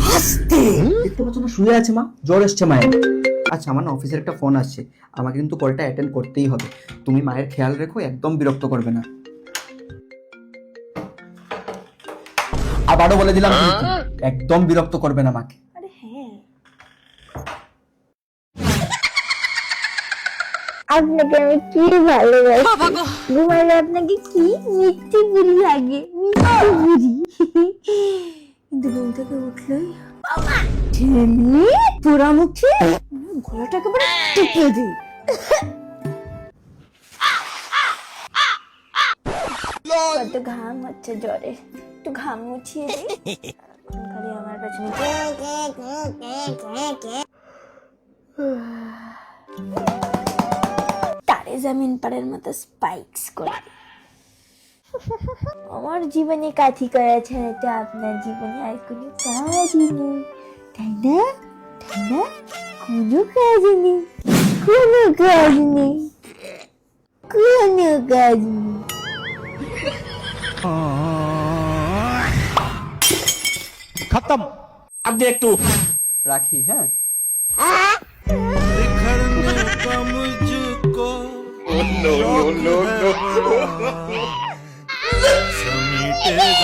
হাসতে দেখতে পাচ্ছ না, শুয়ে আছে মা, জ্বর এসছে মায়ের। আচ্ছা, আমার না অফিসের একটা ফোন আসছে, আমাকে কিন্তু কলটা অ্যাটেন্ড করতেই হবে। তুমি মায়ের খেয়াল রেখো, একদম বিরক্ত করবে না। আবারও বলে দিলাম কিন্তু, একদম বিরক্ত করবে না মাকে। আরে হ্যাঁ, আপনাকে আমি কি ভালোবাসি, ঘুমাইলে আপনাকে কি মিষ্টি বুড়ি লাগে, মিষ্টি বুড়ি। কিন্তু ঘুম থেকে উঠলেই ছেলে পোড়া মুখে গলাটা একেবারে টিপে দিই। কত ঘাম হচ্ছে জ্বরে, একটু ঘাম মুছিয়ে দিই। খালি আমার পেছনে তারে জামিন পাড়ের মতো স্পাইক্স করে। আমার জীবনে কাঠি করা ছাড়া তো আপনার জীবনে আর কোনো কাজই নেই, তাই না? তাই না? কোনো কাজ নেই, কোনো কাজ নেই, কোনো কাজ নেই। खत्म। अब देख तू। রাখি, হ্যাঁ। बिखरने का मुझको no, no, no, no. समेटेगा